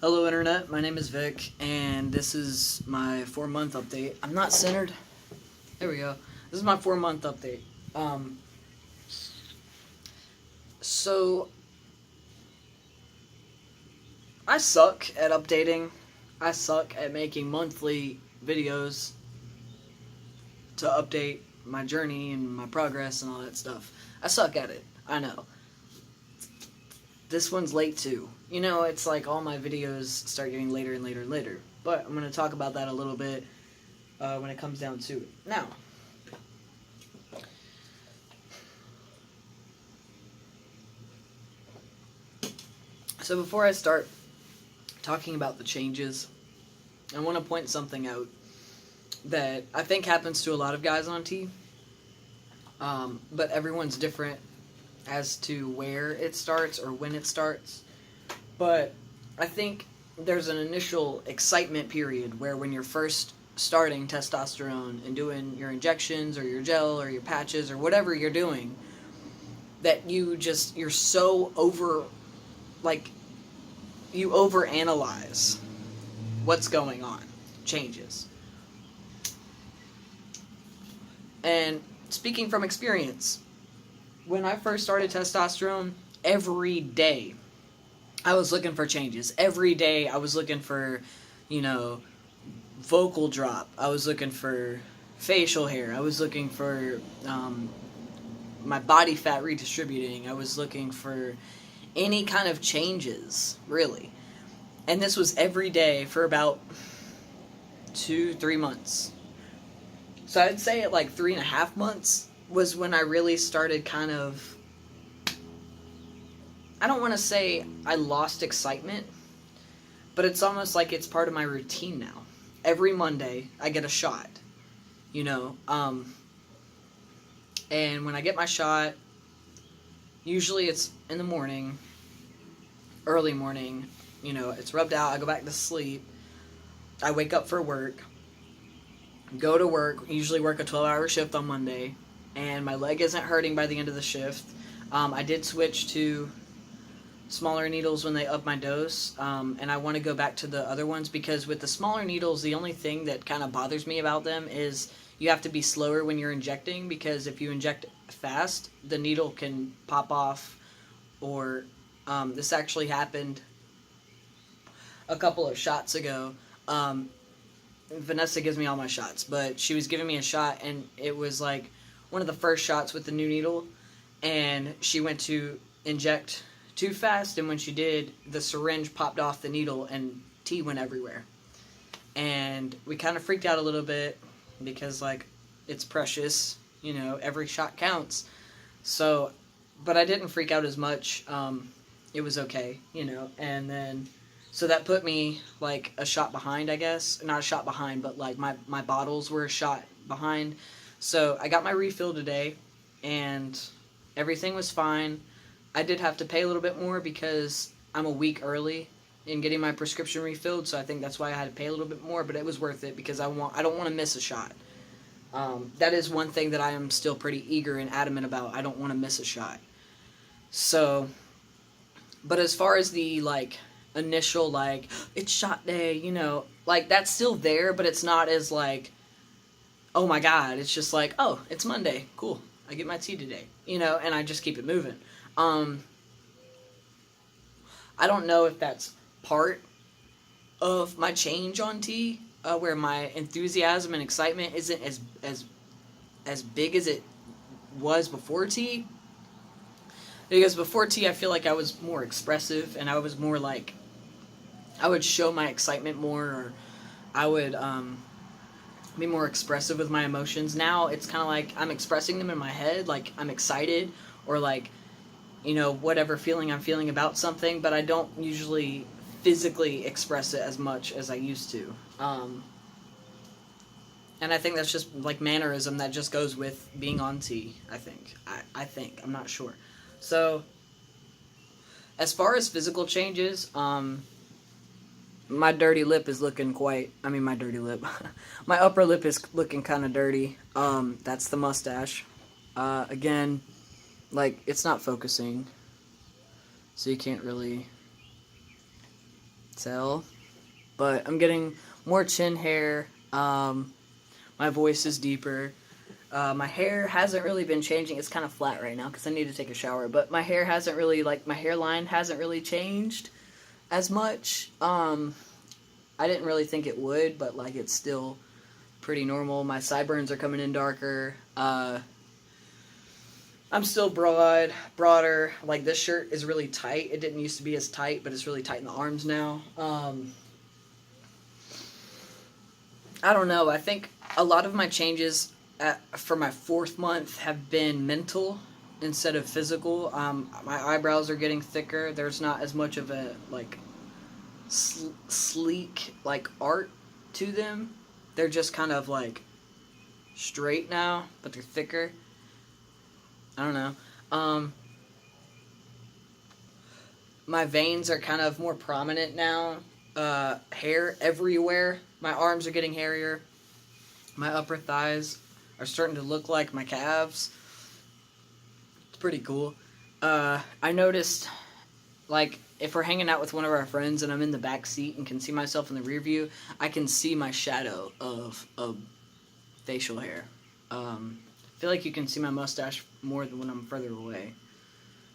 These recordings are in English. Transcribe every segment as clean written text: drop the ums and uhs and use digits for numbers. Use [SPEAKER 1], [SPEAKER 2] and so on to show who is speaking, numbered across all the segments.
[SPEAKER 1] Hello Internet, my name is Vic, and this is my 4-month update. I'm not centered. There we go. This is my 4-month update. So, I suck at updating. I suck at making monthly videos to update my journey and my progress and all that stuff. I suck at it. I know. This one's late too. You know, it's like all my videos start getting later and later and later. But I'm going to talk about that a little bit when it comes down to it. Now, so before I start talking about the changes, I want to point something out that I think happens to a lot of guys on T. But everyone's different as to where it starts or when it starts. But I think there's an initial excitement period where when you're first starting testosterone and doing your injections or your gel or your patches or whatever you're doing, that you're so you overanalyze what's going on, changes. And speaking from experience, when I first started testosterone, every day I was looking for changes. Every day I was looking for, vocal drop. I was looking for facial hair. I was looking for my body fat redistributing. I was looking for any kind of changes, really. And this was every day for about 2-3 months. So I'd say at like 3.5 months was when I really started kind of, I don't want to say I lost excitement, but it's almost like it's part of my routine now. Every Monday I get a shot, and when I get my shot, usually it's in the morning, early morning, it's rubbed out, I go back to sleep, I wake up for work, go to work, usually work a 12-hour shift on Monday, and my leg isn't hurting by the end of the shift. I did switch to smaller needles when they up my dose, and I want to go back to the other ones because with the smaller needles, the only thing that kind of bothers me about them is you have to be slower when you're injecting, because if you inject fast, the needle can pop off, or this actually happened a couple of shots ago. Vanessa gives me all my shots, but she was giving me a shot, and it was like one of the first shots with the new needle, and she went to inject too fast, and when she did, the syringe popped off the needle and tea went everywhere. And we kind of freaked out a little bit because, it's precious, every shot counts. So, but I didn't freak out as much. It was okay, and then, so that put me, a shot behind, I guess. Not a shot behind, but, my bottles were a shot behind. So I got my refill today, and everything was fine. I did have to pay a little bit more because I'm a week early in getting my prescription refilled, so I think that's why I had to pay a little bit more, but it was worth it because I don't want to miss a shot. That is one thing that I am still pretty eager and adamant about. I don't want to miss a shot. So, but as far as the, initial, it's shot day, that's still there, but it's not as, oh my god, it's just oh, it's Monday, cool, I get my tea today, and I just keep it moving. I don't know if that's part of my change on tea, where my enthusiasm and excitement isn't as big as it was before tea. Because before tea, I feel like I was more expressive, and I was more I would show my excitement more, or I would be more expressive with my emotions. Now it's kind of I'm expressing them in my head, I'm excited, or whatever feeling I'm feeling about something, but I don't usually physically express it as much as I used to. And I think that's just mannerism that just goes with being on T, I think. I think. I'm not sure. So, as far as physical changes, my dirty lip is looking my dirty lip. My upper lip is looking kind of dirty. That's the mustache. Again, it's not focusing, so you can't really tell, but I'm getting more chin hair. My voice is deeper. My hair hasn't really been changing. It's kind of flat right now because I need to take a shower. But my hair hasn't really, like, my hairline hasn't really changed as much. I didn't really think it would, but, like, it's still pretty normal. My sideburns are coming in darker. I'm still broader. Like, this shirt is really tight. It didn't used to be as tight, but it's really tight in the arms now. I don't know. I think a lot of my changes for my 4th month have been mental instead of physical. My eyebrows are getting thicker. There's not as much of a, like, sleek, like, art to them. They're just kind of, like, straight now, but they're thicker. I don't know. My veins are kind of more prominent now. Hair everywhere. My arms are getting hairier. My upper thighs are starting to look like my calves. It's pretty cool. I noticed, like, if we're hanging out with one of our friends and I'm in the back seat and can see myself in the rear view, I can see my shadow of facial hair. I feel like you can see my mustache more than when I'm further away,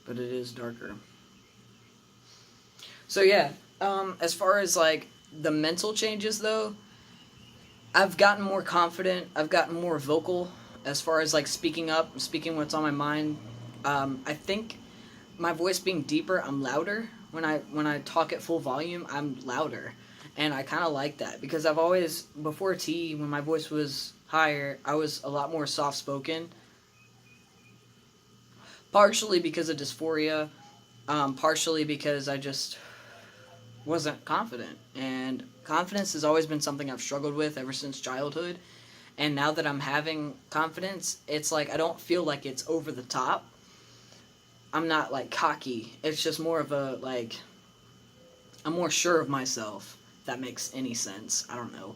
[SPEAKER 1] but it is darker. So yeah, as far as, like, the mental changes, though, I've gotten more confident. I've gotten more vocal as far as, like, speaking up, speaking what's on my mind. I think my voice being deeper, I'm louder. When I talk at full volume, I'm louder. And I kind of like that because I've always, before T, when my voice was higher, I was a lot more soft-spoken. Partially because of dysphoria, partially because I just wasn't confident. And confidence has always been something I've struggled with ever since childhood. And now that I'm having confidence, it's like I don't feel like it's over the top. I'm not, like, cocky. It's just more of a, like, I'm more sure of myself, if that makes any sense. I don't know.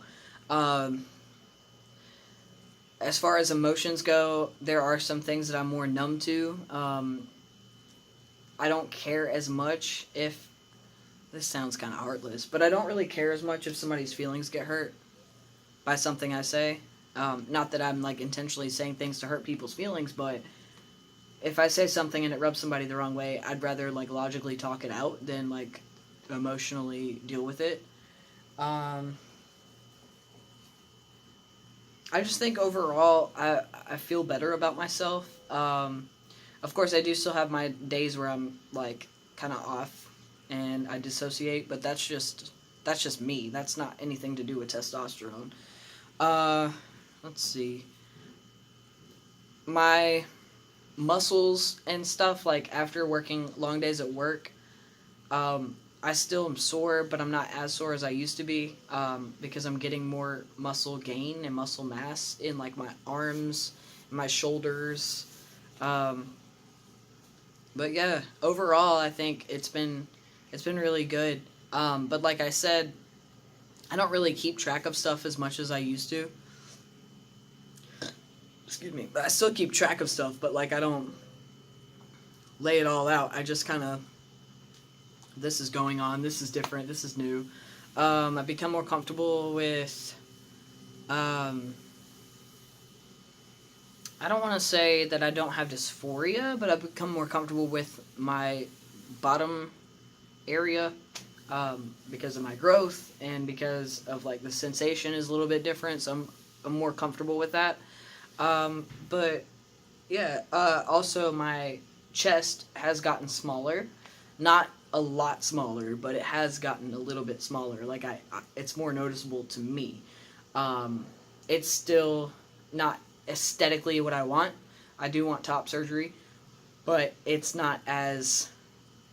[SPEAKER 1] As far as emotions go, there are some things that I'm more numb to. I don't care as much if... This sounds kind of heartless, but I don't really care as much if somebody's feelings get hurt by something I say. Not that I'm, like, intentionally saying things to hurt people's feelings, but if I say something and it rubs somebody the wrong way, I'd rather, like, logically talk it out than, like, emotionally deal with it. I just think overall I feel better about myself. Of course, I do still have my days where I'm, like, kind of off and I dissociate, but that's just me. That's not anything to do with testosterone. Let's see. My muscles and stuff, like, after working long days at work, I still am sore, but I'm not as sore as I used to be, because I'm getting more muscle gain and muscle mass in, like, my arms, my shoulders. But yeah, overall, I think it's been really good. But like I said, I don't really keep track of stuff as much as I used to. Excuse me. But I still keep track of stuff, but, like, I don't lay it all out. I just kind of, this is going on, this is different, this is new. I've become more comfortable with, I don't want to say that I don't have dysphoria, but I've become more comfortable with my bottom area, because of my growth and because of, like, the sensation is a little bit different, so I'm more comfortable with that. But yeah, also my chest has gotten smaller, not a lot smaller, but it has gotten a little bit smaller. Like, it's more noticeable to me. It's still not aesthetically what I want. I do want top surgery, but it's not as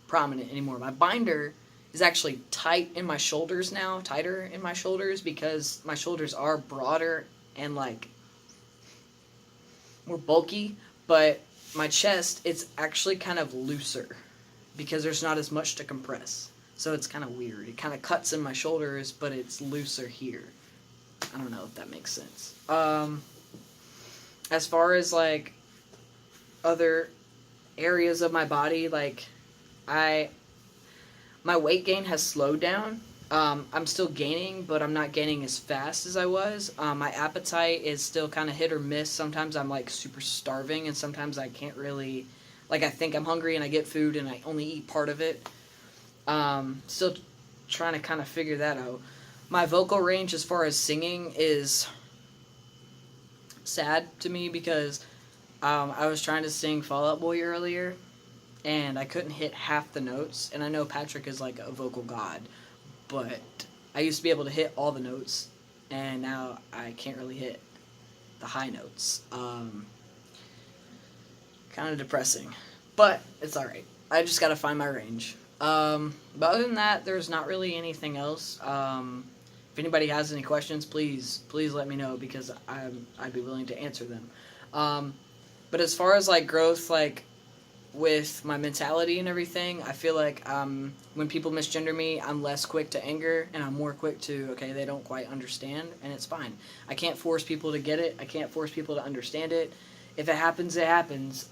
[SPEAKER 1] prominent anymore. My binder is actually tight in my shoulders now, tighter in my shoulders, because my shoulders are broader and, like, more bulky, but my chest, it's actually kind of looser because there's not as much to compress. So it's kind of weird. It kind of cuts in my shoulders, but it's looser here. I don't know if that makes sense. As far as, like, other areas of my body, like, my weight gain has slowed down. I'm still gaining, but I'm not gaining as fast as I was. My appetite is still kind of hit or miss. Sometimes I'm like super starving, and sometimes I can't really, like, I think I'm hungry and I get food and I only eat part of it. Still trying to kind of figure that out. My vocal range as far as singing is sad to me because I was trying to sing Fall Out Boy earlier and I couldn't hit half the notes. And I know Patrick is like a vocal god, but I used to be able to hit all the notes, and now I can't really hit the high notes. Kind of depressing, but it's alright. I just gotta find my range. But other than that, there's not really anything else. If anybody has any questions, please let me know because I'd be willing to answer them. But as far as like growth, like with my mentality and everything, I feel like when people misgender me, I'm less quick to anger and I'm more quick to, okay, they don't quite understand, and it's fine. I can't force people to get it. I can't force people to understand it. If it happens, it happens.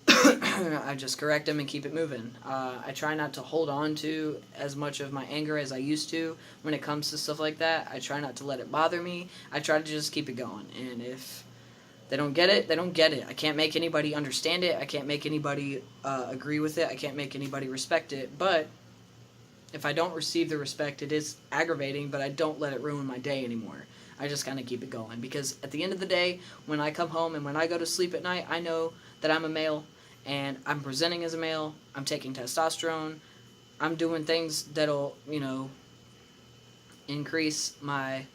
[SPEAKER 1] I just correct them and keep it moving. I try not to hold on to as much of my anger as I used to when it comes to stuff like that. I try not to let it bother me. I try to just keep it going. And if they don't get it, they don't get it. I can't make anybody understand it. I can't make anybody agree with it. I can't make anybody respect it. But if I don't receive the respect, it is aggravating, but I don't let it ruin my day anymore. I just kind of keep it going. Because at the end of the day, when I come home and when I go to sleep at night, I know that I'm a male. And I'm presenting as a male, I'm taking testosterone, I'm doing things that'll, increase my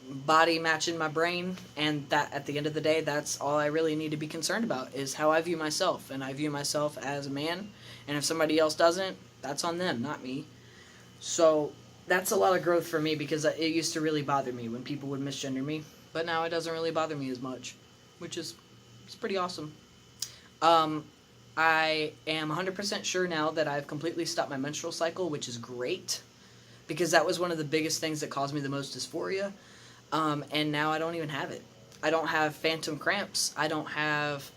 [SPEAKER 1] body matching my brain, and that at the end of the day, that's all I really need to be concerned about, is how I view myself, and I view myself as a man, and if somebody else doesn't, that's on them, not me. So that's a lot of growth for me, because it used to really bother me when people would misgender me, but now it doesn't really bother me as much, which is... it's pretty awesome. I am 100% sure now that I've completely stopped my menstrual cycle, which is great, because that was one of the biggest things that caused me the most dysphoria, and now I don't even have it. I don't have phantom cramps. I don't have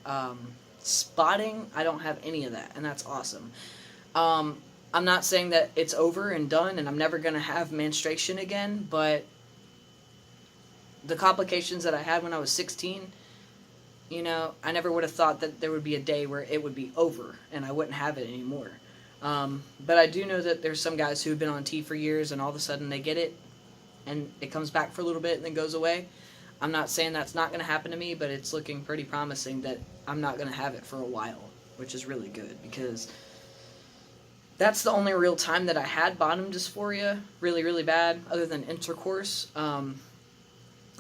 [SPEAKER 1] spotting. I don't have any of that, and that's awesome. I'm not saying that it's over and done, and I'm never going to have menstruation again, but the complications that I had when I was 16... I never would have thought that there would be a day where it would be over and I wouldn't have it anymore. But I do know that there's some guys who've been on T for years and all of a sudden they get it and it comes back for a little bit and then goes away. I'm not saying that's not going to happen to me, but it's looking pretty promising that I'm not going to have it for a while, which is really good because that's the only real time that I had bottom dysphoria really, really bad, other than intercourse. And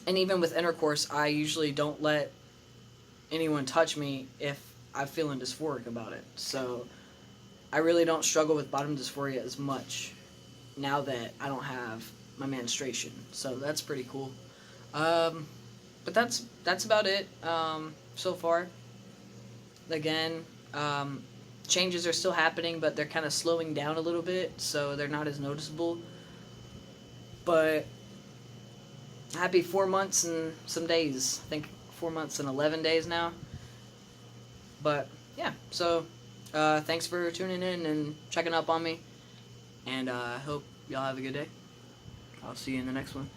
[SPEAKER 1] even with intercourse, I usually don't let anyone touch me if I'm feeling dysphoric about it. So I really don't struggle with bottom dysphoria as much now that I don't have my menstruation. So that's pretty cool. But that's about it so far. Again, changes are still happening, but they're kind of slowing down a little bit, so they're not as noticeable. But happy 4 months and some days. I think 4 months and 11 days now. But yeah, so thanks for tuning in and checking up on me, and I hope y'all have a good day. I'll see you in the next one.